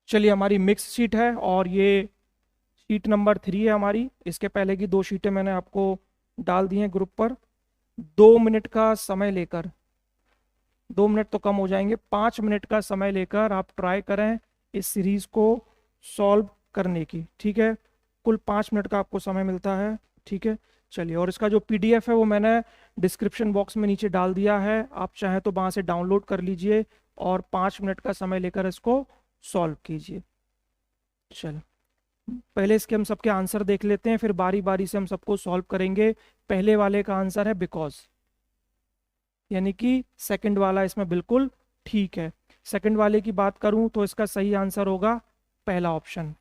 चलिए, हमारी mix sheet है और ये शीट नंबर 3 है हमारी। इसके पहले की 2 शीटें मैंने आपको डाल दी हैं ग्रुप पर। 2 मिनट का समय लेकर, 2 मिनट तो कम हो जाएंगे, 5 मिनट का समय लेकर आप ट्राई करें इस सीरीज को सॉल्व करने की। ठीक है, कुल 5 मिनट का आपको समय मिलता है। ठीक है, चलिए, और इसका जो पीडीएफ है वो मैंने डिस्क्रिप्शन बॉक्स में नीचे डाल दिया है, आप चाहें तो वहाँ से डाउनलोड कर लीजिए और 5 मिनट का समय लेकर इसको सॉल्व कीजिए। चलो, पहले इसके हम सबके आंसर देख लेते हैं, फिर बारी बारी से हम सबको सॉल्व करेंगे। पहले वाले का आंसर है बिकॉज, यानी कि सेकंड वाला इसमें बिल्कुल ठीक है। सेकंड वाले की बात करूं तो इसका सही आंसर होगा पहला ऑप्शन,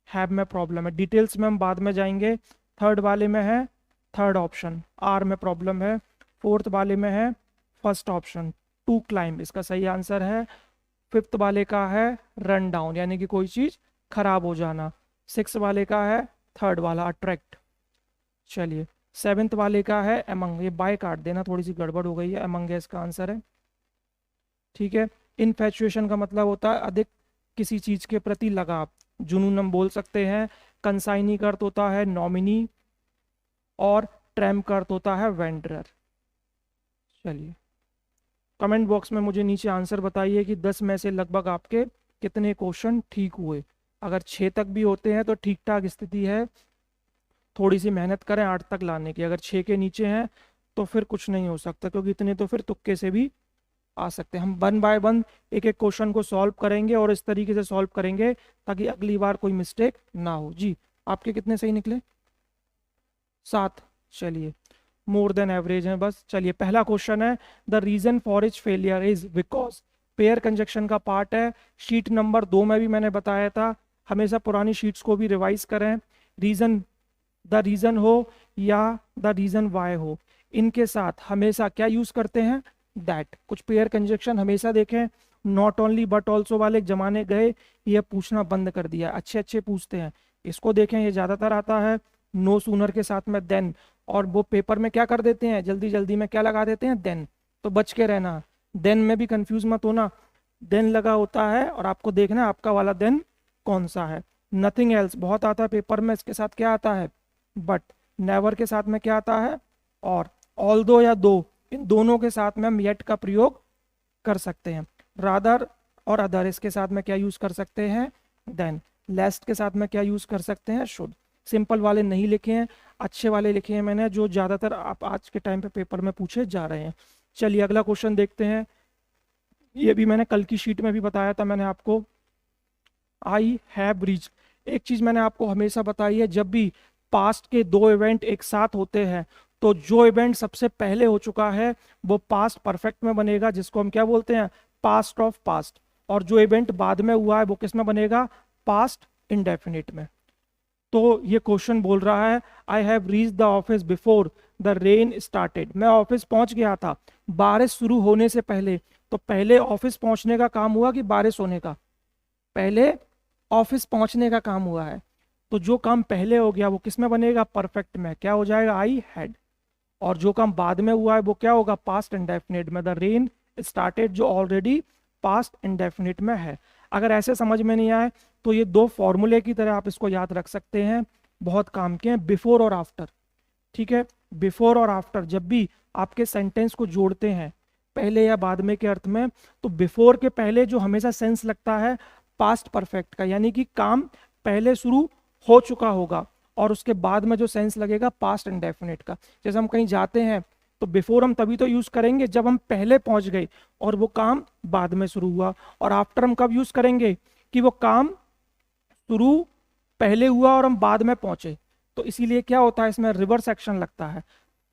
हैव में प्रॉब्लम है। डिटेल्स में हम बाद में जाएंगे। थर्ड वाले में है थर्ड ऑप्शन, आर में प्रॉब्लम है। फोर्थ वाले में है फर्स्ट ऑप्शन, टू क्लाइंब, इसका सही आंसर है। फिफ्थ वाले का है रन डाउन, यानी कि कोई चीज़ खराब हो जाना। सिक्स वाले का है थर्ड वाला, अट्रैक्ट। चलिए, सेवेंथ वाले का है एमंग, ये बाय काट देना, थोड़ी सी गड़बड़ हो गई है, एमंग इसका आंसर है। ठीक है, इनफैचुएशन का मतलब होता है अधिक किसी चीज के प्रति लगाव, जुनून हम बोल सकते हैं। कंसाइनी का अर्थ होता है नॉमिनी, और ट्रैम का अर्थ होता है वेंडरर। चलिए, कमेंट बॉक्स में मुझे नीचे आंसर बताइए कि 10 में से लगभग आपके कितने क्वेश्चन ठीक हुए। अगर 6 तक भी होते हैं तो ठीक ठाक स्थिति है, थोड़ी सी मेहनत करें 8 तक लाने की। अगर 6 के नीचे हैं तो फिर कुछ नहीं हो सकता, क्योंकि इतने तो फिर तुक्के से भी आ सकते हैं। हम 1 बाय 1 एक एक क्वेश्चन को सॉल्व करेंगे और इस तरीके से सॉल्व करेंगे ताकि अगली बार कोई मिस्टेक ना हो। जी, आपके कितने सही निकले? 7। चलिए, मोर देन एवरेज है बस। चलिए, पहला क्वेश्चन है, the reason for each failure is because, pair conjunction का पार्ट है। शीट नंबर 2 में भी मैंने बताया था, हमेशा पुरानी शीट्स को भी रिवाइज करें। रीजन, द रीजन हो या द रीजन वाई हो, इनके साथ हमेशा क्या यूज करते हैं? दैट। कुछ पेयर कंजक्शन हमेशा देखें, नॉट ओनली बट ऑल्सो वाले जमाने गए, ये पूछना बंद कर दिया, अच्छे अच्छे पूछते हैं। इसको देखें, ये ज्यादातर आता है नो सूनर के साथ में देन, और वो पेपर में क्या कर देते हैं, जल्दी जल्दी में क्या लगा देते हैं? देन। तो बच के रहना, देन में भी कंफ्यूज मत होना, देन लगा होता है और आपको देखना है आपका वाला देन कौन सा है। नथिंग एल्स बहुत आता है पेपर में, इसके साथ क्या आता है? बट। नेवर के साथ में क्या आता है? और। ऑल्दो या दो, इन दोनों के साथ में हम येट का प्रयोग कर सकते हैं। रादर और अदर, इसके साथ में क्या यूज कर सकते हैं? देन। लेस्ट के साथ में क्या यूज कर सकते हैं? शुड। सिंपल वाले नहीं लिखे हैं, अच्छे वाले लिखे हैं मैंने, जो ज्यादातर आप आज के टाइम पे पेपर में पूछे जा रहे हैं। चलिए, अगला क्वेश्चन देखते हैं। ये भी मैंने कल की शीट में भी बताया था मैंने आपको, आई हैव रीच। एक चीज मैंने आपको हमेशा बताई है, जब भी पास्ट के 2 इवेंट एक साथ होते हैं तो जो इवेंट सबसे पहले हो चुका है वो पास्ट परफेक्ट में बनेगा, जिसको हम क्या बोलते हैं? Past of past. और जो इवेंट बाद में हुआ है वो किस में बनेगा? पास्ट इंडेफिनिट में। तो ये क्वेश्चन बोल रहा है, I have reach the office before the rain started. मैं ऑफिस पहुंच गया था बारिश शुरू होने से पहले। तो पहले ऑफिस पहुंचने का काम हुआ कि बारिश होने का? पहले ऑफिस पहुंचने का काम हुआ है। तो जो काम पहले हो गया वो किस में बनेगा? परफेक्ट में। क्या हो जाएगा? I had. और जो काम बाद में हुआ है वो क्या होगा? पास्ट इंडेफिनिट में। द रेन स्टार्टेड जो ऑलरेडी पास्ट इंडेफिनिट में है। अगर ऐसे समझ में नहीं आए तो ये 2 फॉर्मूले की तरह आप इसको याद रख सकते हैं, बहुत काम के हैं, बिफोर और आफ्टर। ठीक है, बिफोर और आफ्टर जब भी आपके सेंटेंस को जोड़ते हैं पहले या बाद में के अर्थ में, तो बिफोर के पहले जो हमेशा सेंस लगता है पास्ट परफेक्ट का, यानी कि काम पहले शुरू हो चुका होगा, और उसके बाद में जो सेंस लगेगा पास्ट इंडेफिनिट का। जैसे हम कहीं जाते हैं तो बिफोर हम तभी तो यूज करेंगे जब हम पहले पहुंच गए और वो काम बाद में शुरू हुआ, और आफ्टर हम कब यूज करेंगे? कि वो काम शुरू पहले हुआ और हम बाद में पहुंचे। तो इसीलिए क्या होता है, इसमें रिवर्स एक्शन लगता है।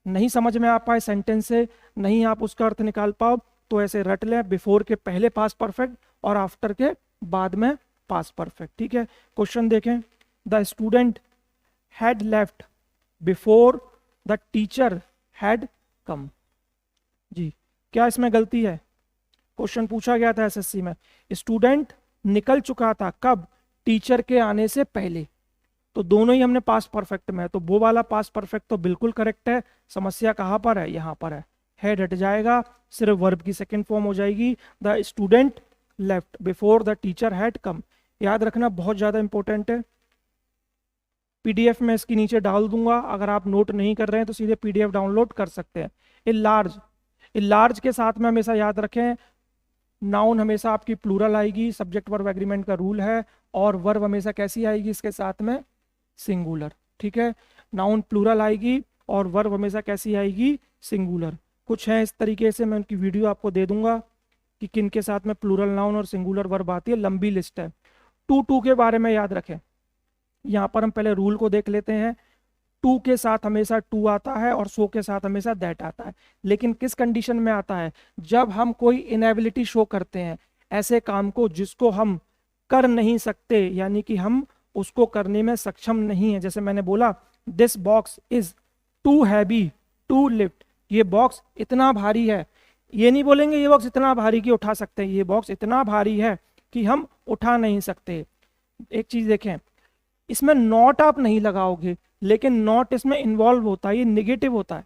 नहीं समझ में आ पाए सेंटेंस से, नहीं आप उसका अर्थ निकाल पाओ, तो ऐसे रट लें, बिफोर के पहले पास्ट परफेक्ट और आफ्टर के बाद में पास्ट परफेक्ट। ठीक है, क्वेश्चन देखें, the student had left before the teacher had come. जी, क्या इसमें गलती है? क्वेश्चन पूछा गया था एसएससी में, स्टूडेंट निकल चुका था कब? टीचर के आने से पहले। तो दोनों ही हमने पास्ट परफेक्ट में है, तो वो वाला पास्ट परफेक्ट तो बिल्कुल करेक्ट है। समस्या कहाँ पर है? यहाँ पर है। हेड हट जाएगा, सिर्फ वर्ब की सेकंड फॉर्म हो जाएगी, the student left before the teacher had कम। याद रखना, बहुत ज़्यादा इंपॉर्टेंट है। पीडीएफ में इसके नीचे डाल दूंगा, अगर आप नोट नहीं कर रहे हैं तो सीधे पीडीएफ डाउनलोड कर सकते हैं। इलार्ज के साथ में हमेशा याद रखें, नाउन हमेशा आपकी प्लूरल आएगी, सब्जेक्ट वर्ब एग्रीमेंट का रूल है, और वर्ब हमेशा कैसी आएगी इसके साथ में, सिंगुलर। ठीक है, नाउन प्लूरल आएगी और वर्ब हमेशा कैसी आएगी, सिंगुलर। कुछ है इस तरीके से, मैं उनकी वीडियो आपको दे दूंगा कि किन के साथ में प्लूरल नाउन और सिंगुलर वर्ब आती है, लंबी लिस्ट है। टू के बारे में याद रखें, यहाँ पर हम पहले रूल को देख लेते हैं। टू के साथ हमेशा टू आता है और सो के साथ हमेशा दैट आता है, लेकिन किस कंडीशन में आता है, जब हम कोई इनएबिलिटी शो करते हैं, ऐसे काम को जिसको हम कर नहीं सकते, यानी कि हम उसको करने में सक्षम नहीं है। जैसे मैंने बोला, this box is too heavy to lift, ये बॉक्स इतना भारी है। ये नहीं बोलेंगे ये बॉक्स इतना भारी कि उठा सकते हैं, ये बॉक्स इतना भारी है कि हम उठा नहीं सकते। एक चीज देखें, इसमें नॉट आप नहीं लगाओगे, लेकिन नॉट इसमें इन्वॉल्व होता है, ये निगेटिव होता है,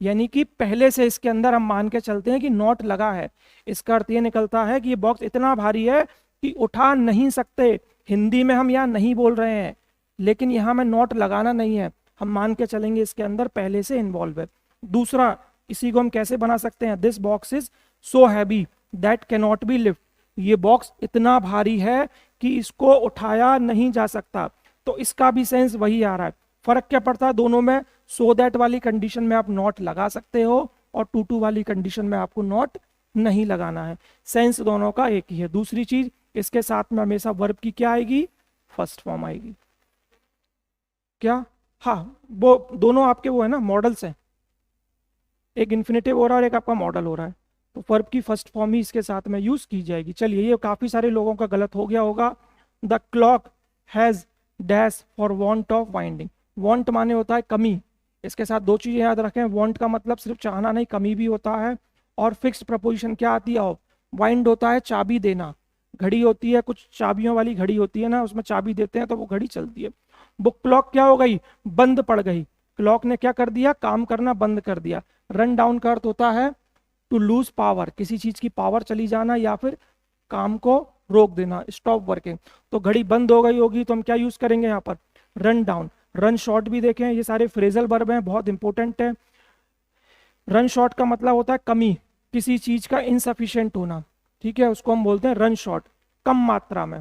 यानी कि पहले से इसके अंदर हम मान के चलते हैं कि नॉट लगा है। इसका अर्थ ये निकलता है कि ये बॉक्स इतना भारी है कि उठा नहीं सकते। हिंदी में हम यहाँ नहीं बोल रहे हैं, लेकिन यहाँ में नॉट लगाना नहीं है, हम मान के चलेंगे इसके अंदर पहले से इन्वॉल्व है। दूसरा, इसी को हम कैसे बना सकते हैं, this box is so heavy that cannot be lift, ये बॉक्स इतना भारी है कि इसको उठाया नहीं जा सकता। तो इसका भी सेंस वही आ रहा है। फर्क क्या पड़ता है दोनों में, सो दैट वाली कंडीशन में आप नॉट लगा सकते हो और टू वाली कंडीशन में आपको नॉट नहीं लगाना है। सेंस दोनों का एक ही है। दूसरी चीज, इसके साथ में हमेशा वर्ब की क्या आएगी, फर्स्ट फॉर्म आएगी। क्या, हाँ, वो दोनों आपके वो है ना, मॉडल्स हैं, एक इन्फिनेटिव हो रहा है और एक आपका मॉडल हो रहा है, तो वर्ब की फर्स्ट फॉर्म ही इसके साथ में यूज की जाएगी। चलिए, ये काफी सारे लोगों का गलत हो गया होगा। The clock has dash for want of winding, want माने होता है कमी। इसके साथ दो चीजें याद रखें, वांट का मतलब सिर्फ चाहना नहीं, कमी भी होता है। और फिक्स्ड प्रपोजिशन क्या आती है, वाइंड होता है चाबी देना। घड़ी होती है, कुछ चाबियों वाली घड़ी होती है ना, उसमें चाबी देते हैं तो वो घड़ी चलती है। वो क्लॉक क्या हो गई, बंद पड़ गई। क्लॉक ने क्या कर दिया, काम करना बंद कर दिया। रन डाउन का अर्थ होता है टू लूज पावर, किसी चीज की पावर चली जाना या फिर काम को रोक देना, स्टॉप वर्किंग। तो घड़ी बंद हो गई होगी तो हम क्या यूज करेंगे यहाँ पर, रन डाउन। रन शॉर्ट भी देखें, ये सारे फ्रेजल वर्ब हैं, बहुत इंपॉर्टेंट है। रन शॉर्ट का मतलब होता है कमी, किसी चीज का इनसफिशिएंट होना। ठीक है, उसको हम बोलते हैं रन शॉर्ट, कम मात्रा में।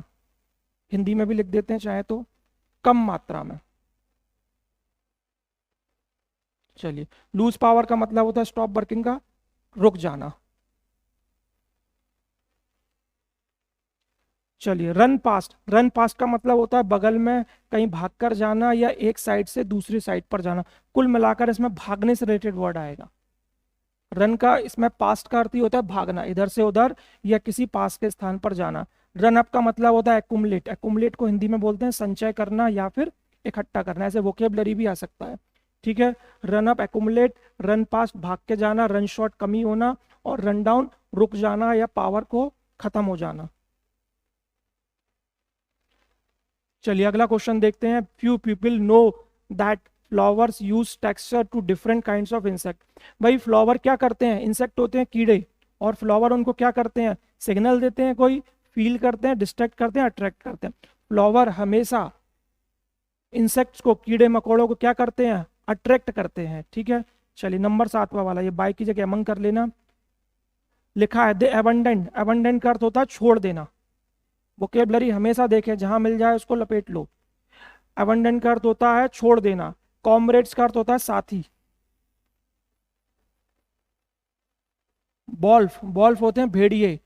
हिंदी में भी लिख देते हैं चाहे तो, कम मात्रा में। चलिए, लूज पावर का मतलब होता है स्टॉप वर्किंग का, रुक जाना। चलिए, रन पास्ट का मतलब होता है बगल में कहीं भागकर जाना या एक साइड से दूसरी साइड पर जाना। कुल मिलाकर इसमें भागने से रिलेटेड वर्ड आएगा। रन का इसमें पास्ट का अर्थ ही होता है भागना, इधर से उधर या किसी पास के स्थान पर जाना। रन अप का मतलब होता है एक्युमुलेट, एक्युमुलेट को हिंदी में बोलते हैं संचय करना या फिर इकट्ठा करना, ऐसे वोकेबलरी भी आ सकता है। ठीक है, run up accumulate, run past भाग के जाना, रन शॉर्ट कमी होना, और रन डाउन रुक जाना या पावर को खत्म हो जाना। चलिए, अगला क्वेश्चन देखते हैं। Few people know that flowers use texture to different kinds of insect. भाई, फ्लावर क्या करते हैं, इंसेक्ट होते हैं कीड़े, और फ्लावर उनको क्या करते हैं, सिग्नल देते हैं, कोई फील करते हैं, डिस्ट्रैक्ट करते हैं, अट्रैक्ट करते हैं। फ्लावर हमेशा इंसेक्ट्स को, कीड़े मकोड़ों को क्या करते हैं, अट्रैक्ट करते हैं। ठीक है, चलिए नंबर 7वां वाला, ये बाई की जगह अमंग कर लेना। लिखा है दे एबंडेंट, एबंडेंट का अर्थ होता है छोड़ देना। वोकेबलरी हमेशा देखें, जहां मिल जाए उसको लपेट लो। एबंडेंट का अर्थ होता है छोड़ देना। कॉमरेड्स का अर्थ होता है साथी। बॉल्फ, बॉल्फ होते हैं भेड़िए,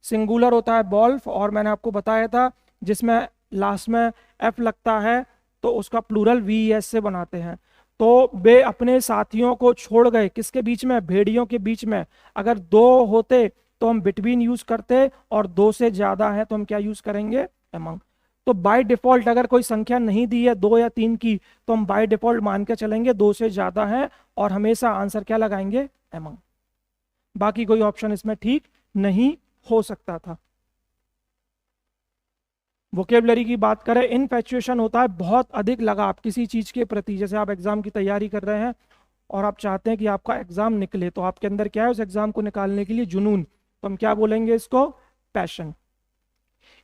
सिंगुलर होता है बॉल्फ, और मैंने आपको बताया था जिसमें लास्ट में एफ लगता है तो उसका प्लूरल वीएस से बनाते हैं। तो वे अपने साथियों को छोड़ गए, किसके बीच में, भेड़ियों के बीच में। अगर दो होते तो हम बिटवीन यूज करते, और दो से ज्यादा है तो हम क्या यूज करेंगे, अमंग। तो बाय डिफॉल्ट अगर कोई संख्या नहीं दी है 2 या 3 की, तो हम बाय डिफॉल्ट मान के चलेंगे 2 से ज्यादा है, और हमेशा आंसर क्या लगाएंगे, अमंग। बाकी कोई ऑप्शन इसमें ठीक नहीं हो सकता था। वोकेबलरी की बात करें, इनफैचुएशन होता है बहुत अधिक लगाव किसी चीज के प्रति। जैसे आप एग्जाम की तैयारी कर रहे हैं और आप चाहते हैं कि आपका एग्जाम निकले, तो आपके अंदर क्या है, उस एग्जाम को निकालने के लिए जुनून, तो हम क्या बोलेंगे इसको, पैशन।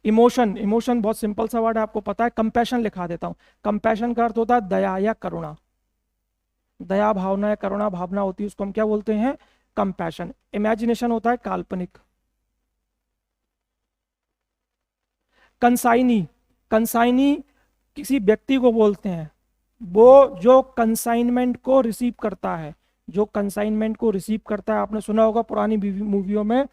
इमोशन, इमोशन बहुत सिंपल सा वर्ड है, आपको पता है। कंपैशन लिखा देता हूं। कंपैशन का अर्थ होता है दया या करुणा। दया भावना या करुणा भावना होती है, उसको हम क्या बोलते हैं? कंपैशन। इमेजिनेशन होता है काल्पनिक। कंसाइनी, कंसाइनी किसी व्यक्ति को बोलते हैं, वो जो कंसाइनमेंट को रिसीव करता है, जो कंसाइनमेंट को रिसीव करता है। आपने सुना होगा पुरानी मूवियों में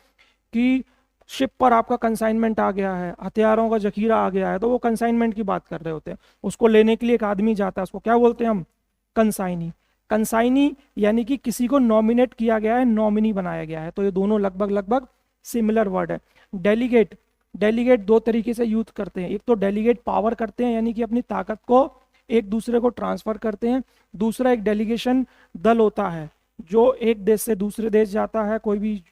कि शिप पर आपका कंसाइनमेंट आ गया है, हथियारों का जखीरा आ गया है, तो वो कंसाइनमेंट की बात कर रहे होते हैं। उसको लेने के लिए एक आदमी जाता है, उसको क्या बोलते हैं हम? कंसाइनी। कंसाइनी यानी कि किसी को नॉमिनेट किया गया है, नॉमिनी बनाया गया है। तो ये दोनों लगभग लगभग सिमिलर वर्ड है। डेलीगेट, डेलीगेट दो तरीके से यूज करते हैं। एक तो डेलीगेट पावर करते हैं, यानी कि अपनी ताकत को एक दूसरे को ट्रांसफर करते हैं। दूसरा एक डेलीगेशन दल होता है, जो एक देश से दूसरे देश जाता है, कोई भी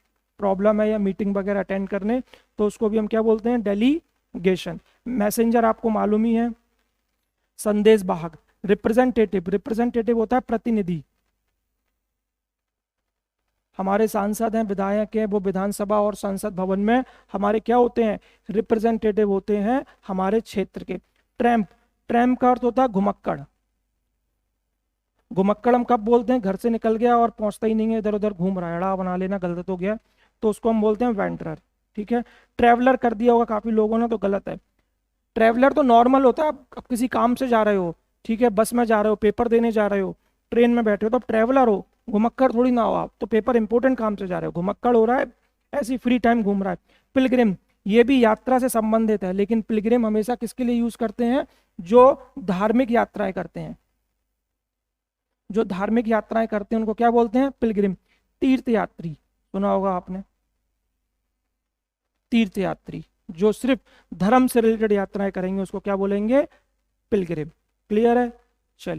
प्रॉब्लम है या मीटिंग वगैरह अटेंड करने, तो उसको भी हम क्या बोलते हैं? डेलीगेशन। मैसेंजर आपको मालूम ही है, संदेश वाहक। रिप्रेजेंटेटिव, रिप्रेजेंटेटिव होता है प्रतिनिधि। हमारे सांसद हैं, विधायक हैं, वो विधानसभा और संसद भवन में हमारे क्या होते हैं? रिप्रेजेंटेटिव होते हैं हमारे क्षेत्र के। ट्रैम्प, ट्रैम्प का अर्थ होता है घुमक्कड़। घुमक्कड़ हम कब बोलते हैं? घर से निकल गया और पहुंचता ही नहीं है, इधर उधर घूम रहा है, अड़ा बना लेना गलत हो गया, तो उसको हम बोलते हैं वेंडरर। ठीक है। ट्रैवलर कर दिया होगा काफी लोगों ने, तो गलत है। ट्रैवलर तो नॉर्मल होता है, आप किसी काम से जा रहे हो, ठीक है, बस में जा रहे हो, पेपर देने जा रहे हो, ट्रेन में बैठे हो, तो आप ट्रैवलर हो। घुमक्कड़ थोड़ी ना हो आप, तो पेपर इंपॉर्टेंट काम से जा रहे हो, घुमक्कड़ हो रहा है, ऐसी फ्री टाइम घूम रहा है। पिलग्रिम, ये भी यात्रा से संबंधित है, लेकिन पिलग्रिम हमेशा किसके लिए यूज करते हैं? जो धार्मिक यात्राएं करते हैं, जो धार्मिक यात्राएं करते हैं उनको क्या बोलते हैं? पिलग्रिम। तीर्थ यात्री, सुना होगा आपने, तीर्थ यात्री जो सिर्फ धर्म से रिलेटेड यात्राएं करेंगे उसको क्या बोलेंगे? पिलग्रिम। क्लियर है?